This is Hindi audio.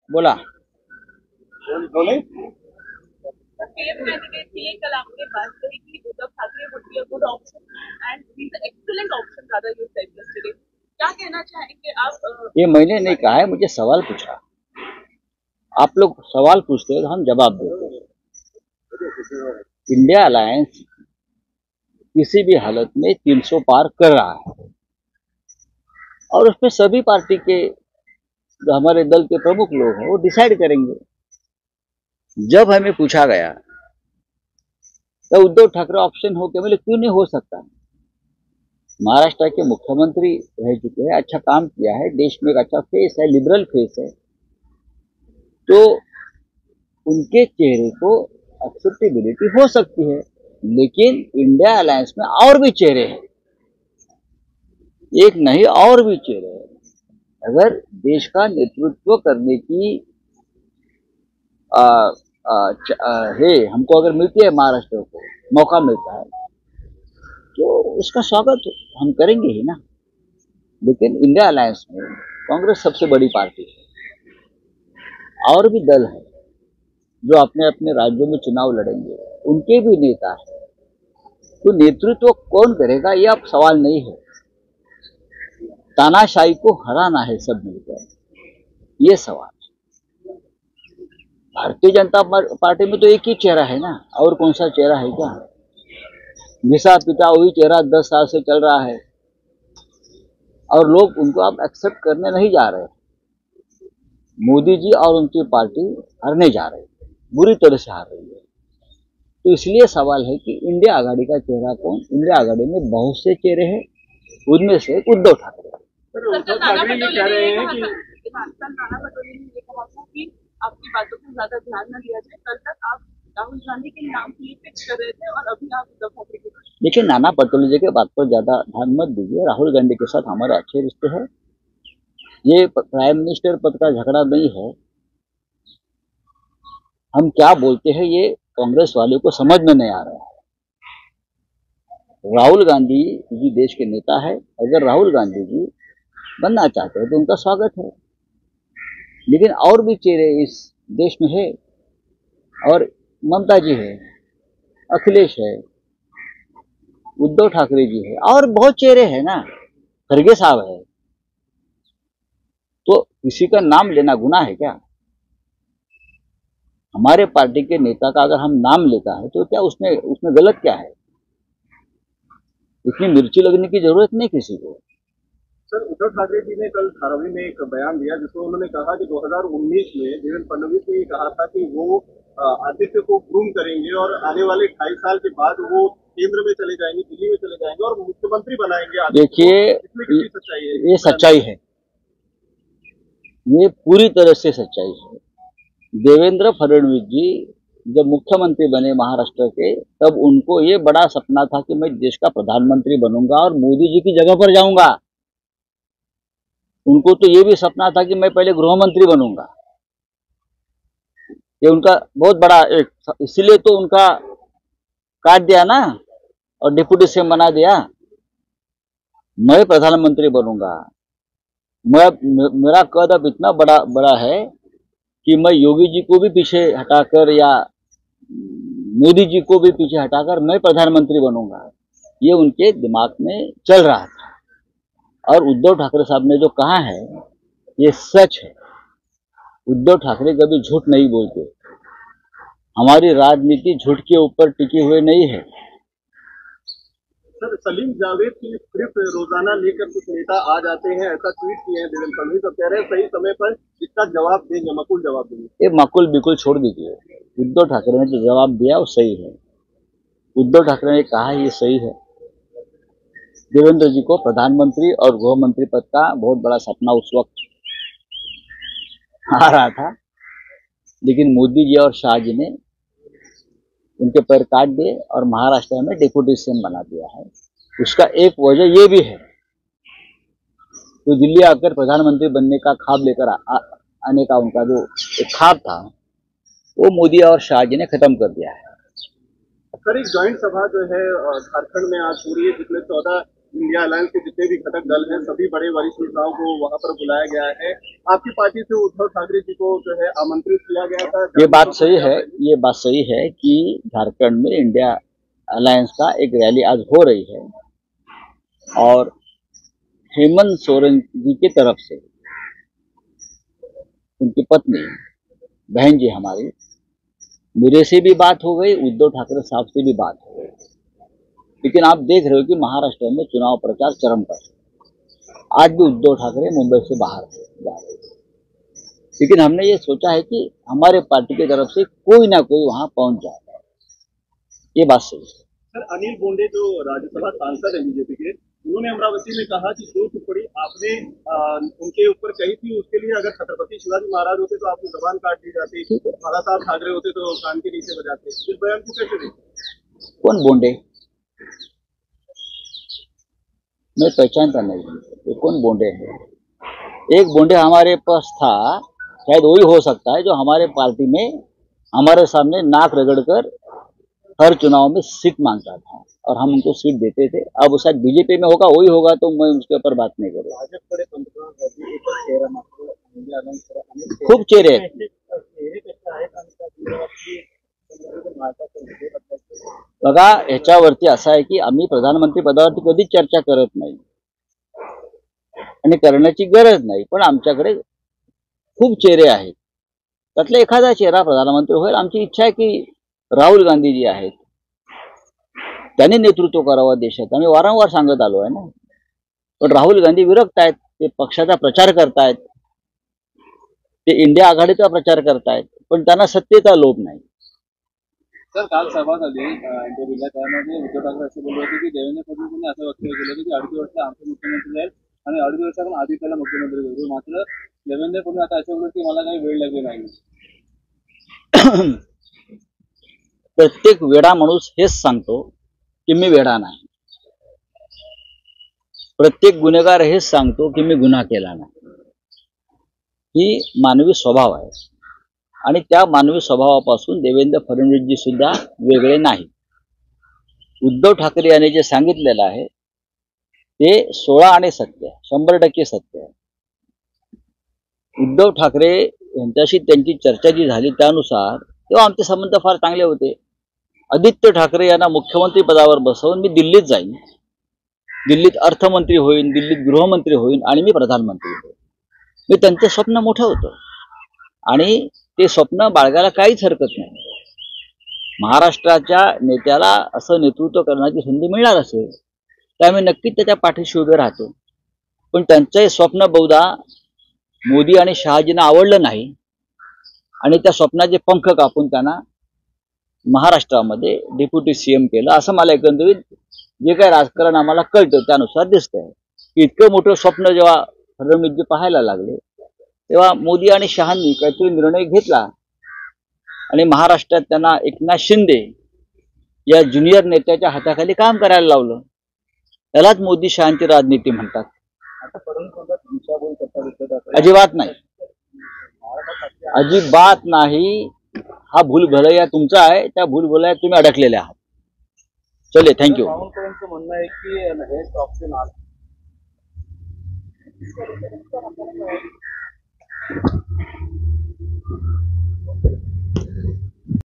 बोला। पीएम कैंडिडेट थी, कल आपने बात कही कि Uddhav Thackeray would be a good option and he is excellent option rather you said yesterday. क्या कहना चाहेंगे आप? ये मैंने नहीं कहा है, मुझे सवाल पूछा। आप लोग सवाल पूछते हैं तो हम जवाब देते हैं। इंडिया अलायंस किसी भी हालत में 300 पार कर रहा है और उसमें सभी पार्टी के जो हमारे दल के प्रमुख लोग हैं वो डिसाइड करेंगे। जब हमें पूछा गया तो उद्धव ठाकरे ऑप्शन हो के, बोले क्यों नहीं हो सकता। महाराष्ट्र के मुख्यमंत्री रह चुके हैं, अच्छा काम किया है, देश में एक अच्छा फेस है, लिबरल फेस है, तो उनके चेहरे को एक्सेप्टेबिलिटी हो सकती है। लेकिन इंडिया अलायंस में और भी चेहरे हैं, एक नहीं और भी चेहरे हैं। अगर देश का नेतृत्व करने की है, हमको अगर मिलती है, महाराष्ट्र को मौका मिलता है तो उसका स्वागत हम करेंगे ही ना। लेकिन इंडिया अलायंस में कांग्रेस सबसे बड़ी पार्टी है और भी दल है जो अपने अपने राज्यों में चुनाव लड़ेंगे, उनके भी नेता है, तो नेतृत्व कौन करेगा ये अब सवाल नहीं है। तानाशाही को हराना है सब मिलकर, ये सवाल। भारतीय जनता पार्टी में तो एक ही चेहरा है ना, और कौन सा चेहरा है क्या। घिसा पिटा वही चेहरा 10 साल से चल रहा है और लोग उनको अब एक्सेप्ट करने नहीं जा रहे। मोदी जी और उनकी पार्टी हारने जा रही है, बुरी तरह से हार रही है। तो इसलिए सवाल है कि इंडिया आघाड़ी का चेहरा कौन। इंडिया आघाड़ी में बहुत से चेहरे हैं, उनमें से उद्धव ठाकरे। उद्धव ठाकरे ये कह रहे हैं कि नाना पटोले ने ये कहा था कि आपकी बातों को ज्यादा ध्यान न दिया जाए। कल तक आप राहुल गांधी के नाम के लिए पिच कर रहे थे और अभी आप उद्धव ठाकरे के। देखिए, नाना पटोले जी के बात पर ज्यादा ध्यान मत दीजिए। राहुल गांधी के साथ हमारे अच्छे रिश्ते हैं, ये प्राइम मिनिस्टर पद का झगड़ा नहीं है। हम क्या बोलते हैं ये कांग्रेस वाले को समझ में नहीं आ रहा है। राहुल गांधी जी देश के नेता है, अगर राहुल गांधी जी बनना चाहते हैं तो उनका स्वागत है। लेकिन और भी चेहरे इस देश में है, और ममता जी है, अखिलेश है, उद्धव ठाकरे जी है, और बहुत चेहरे हैं ना, खड़गे साहब है। तो किसी का नाम लेना गुनाह है क्या। हमारे पार्टी के नेता का अगर हम नाम लेता है तो क्या उसमें उसमें गलत क्या है। इतनी मिर्ची लगने की जरूरत नहीं किसी को। सर, उद्धव ठाकरे जी ने कल धारावी में एक बयान दिया जिसमें उन्होंने कहा कि 2019 में देवेंद्र फडणवीस ने कहा था कि वो आदित्य को ग्रूम करेंगे और आने वाले 2.5 साल के बाद वो केंद्र में चले जाएंगे, दिल्ली में चले जाएंगे और मुख्यमंत्री बनाएंगे। देखिए, ये सच्चाई है, ये पूरी तरह से सच्चाई है। देवेंद्र फडणवीस जी जब मुख्यमंत्री बने महाराष्ट्र के, तब उनको ये बड़ा सपना था कि मैं देश का प्रधानमंत्री बनूंगा और मोदी जी की जगह पर जाऊंगा। उनको तो ये भी सपना था कि मैं पहले गृह मंत्री बनूंगा। ये उनका बहुत बड़ा एक, इसीलिए तो उनका काट दिया ना और डिप्टी सीएम बना दिया। मैं प्रधानमंत्री बनूंगा, मेरा कद अब इतना बड़ा है कि मैं योगी जी को भी पीछे हटाकर या मोदी जी को भी पीछे हटाकर मैं प्रधानमंत्री बनूंगा। ये उनके दिमाग में चल रहा था। और उद्धव ठाकरे साहब ने जो कहा है ये सच है। उद्धव ठाकरे कभी झूठ नहीं बोलते। हमारी राजनीति झूठ के ऊपर टिकी हुई नहीं है। सर, सलीम जावेद की स्क्रिप्ट रोजाना लेकर कुछ नेता आ जाते हैं, ऐसा ट्वीट किए हैं देवेंद्र फडणवीस। तो कह रहे हैं सही समय पर इसका जवाब देंगे, मकुल जवाब देंगे। ये मकुल बिल्कुल छोड़ दीजिए। उद्धव ठाकरे ने जो जवाब दिया वो सही है। उद्धव ठाकरे ने कहा ये सही है। देवेंद्र जी को प्रधानमंत्री और गृह मंत्री पद का बहुत बड़ा सपना उस वक्त आ रहा था, लेकिन मोदी जी और शाह जी ने उनके पैर काट दिए और महाराष्ट्र में डिप्टी सीएम बना दिया है। उसका एक वजह ये भी है, तो दिल्ली आकर प्रधानमंत्री बनने का ख्वाब लेकर आने का उनका जो एक ख्वाब था वो मोदी और शाह जी ने खत्म कर दिया है। सर, एक ज्वाइंट सभा जो है झारखंड में आज हो रही है, जिसमें 14 इंडिया अलायंस के जितने भी घटक दल हैं सभी बड़े वरिष्ठ नेताओं को वहां पर बुलाया गया है। आपकी पार्टी से उद्धव ठाकरे जी को जो है आमंत्रित किया गया था। ये बात सही है, ये बात सही है कि झारखंड में इंडिया अलायंस का एक रैली आज हो रही है और हेमंत सोरेन जी की तरफ से उनकी पत्नी बहन जी हमारी, मेरे से भी बात हो गई, उद्धव ठाकरे साहब से भी बात हो गई। लेकिन आप देख रहे हो कि महाराष्ट्र में चुनाव प्रचार चरम पर है। आज भी उद्धव ठाकरे मुंबई से बाहर जा रहे हैं, लेकिन हमने ये सोचा है कि हमारे पार्टी की तरफ से कोई ना कोई वहां पहुंच जाए। ये बात सही है। सर, अनिल बोंडे जो राज्यसभा सांसद है बीजेपी के, उन्होंने अमरावती में कहा कि जो टिप्पणी आपने उनके ऊपर कही थी, उसके लिए अगर छत्रपति शिवाजी महाराज होते तो आपकी जबान काट दी जाती, बाला साहब ठाकरे होते तो कान के नीचे बजाते। इस बयान को कैसे देखते? कौन बोंडे? मैं पहचानता नहीं, ये कौन बोंडे है? एक बोंडे हमारे पास था, शायद वही हो सकता है जो हमारे पार्टी में हमारे सामने नाक रगड़कर हर चुनाव में सीट मांगता था और हम उनको सीट देते थे। अब शायद बीजेपी में होगा, वही होगा, तो मैं उसके ऊपर बात नहीं करूँगा। खूप चेहरे आहेत बघा। ह्याच्यावरती असं आहे की आम्ही प्रधानमंत्री पदावरती कधीच चर्चा करत नाही आणि करण्याची गरज नाही, पण आमच्याकडे खूप चेहरे आहेत, त्यातला एखादा चेहरा प्रधानमंत्री होईल। आमची इच्छा आहे की राहुल गांधी जी आहेत त्यांनी नेतृत्व करावं देशात, आम्ही वारंवार सांगत आलो आहे ना। पण राहुल गांधी विरक्त आहेत, ते पक्षाचा प्रचार करतायत, ते इंडिया आघाडीचा प्रचार करतायत, पण त्यांना सत्तेचा लोभ नाही। सर, काल सभा झाली इंटरव्ह्यूला, त्यामध्ये उद्धव ठाकरे असे बोलले होते की देवेंद्र फडणवीस यांनी असं वक्तव्य केलं होतं की 2.5 वर्ष आमचे मुख्यमंत्री जाईल आणि 2.5 वर्षातून आधी त्याला मुख्यमंत्री करू। मात्र देवेंद्र फडणवीस आता असं बोलले की मला काही वेळ लागली नाही। प्रत्येक वेडा माणूस हेच सांगतो की मी वेडा नाही, प्रत्येक गुन्हेगार हेच सांगतो की मी गुन्हा केला नाही। ही मानवी स्वभाव आहे आणि त्या मानवी स्वभावापासून देवेंद्र फडणवीस जी सुद्धा वेगळे नाही। उद्धव ठाकरे यांनी जे सांगितलेलं आहे ते 16 आणि सत्य, 100% सत्य आहे। उद्धव ठाकरे यांच्याशी त्यांची चर्चा जी झाली त्यानुसार तेव्हा आमचे संबंध फार चांगले होते। आदित्य ठाकरे यांना मुख्यमंत्री पदावर बसवून मी दिल्लीत जाईन, दिल्लीत अर्थमंत्री होईन, दिल्लीत गृहमंत्री होईन आणि मी प्रधानमंत्री होईन। मी त्यांचं स्वप्न मोठं होतं आणि ते स्वप्न बाळगायला काहीच हरकत नाही। महाराष्ट्राच्या नेत्याला असं नेतृत्व करण्याची संधी मिळणार असेल तर आम्ही नक्कीच त्याच्या पाठीशी उभे राहतो। पण त्यांचं स्वप्न बहुधा मोदी आणि शहाजींना आवडलं नाही आणि त्या स्वप्नाचे पंख कापून त्यांना महाराष्ट्रामध्ये डेप्युटी सीएम केलं, असं मला एकंदरीत जे काही राजकारण आम्हाला कळतं त्यानुसार दिसतंय की इतकं मोठं स्वप्न जेव्हा फडणवीसजी पाहायला लागले तेव्हा मोदी आणि शहांनी काहीतरी निर्णय घेतला आणि महाराष्ट्रात त्यांना एकनाथ शिंदे या ज्युनियर नेत्याच्या हाताखाली काम करायला लावलं। त्यालाच मोदी शहांची राजनीती म्हणतात। अजिबात नाही, अजिबात नाही। हा भूलभुलैया तुमचा आहे, त्या भूलभुलैयात तुम्ही अडकलेले आहात। चलिए, थँक्यू। म्हणणं आहे की हेच ऑप्शन आलं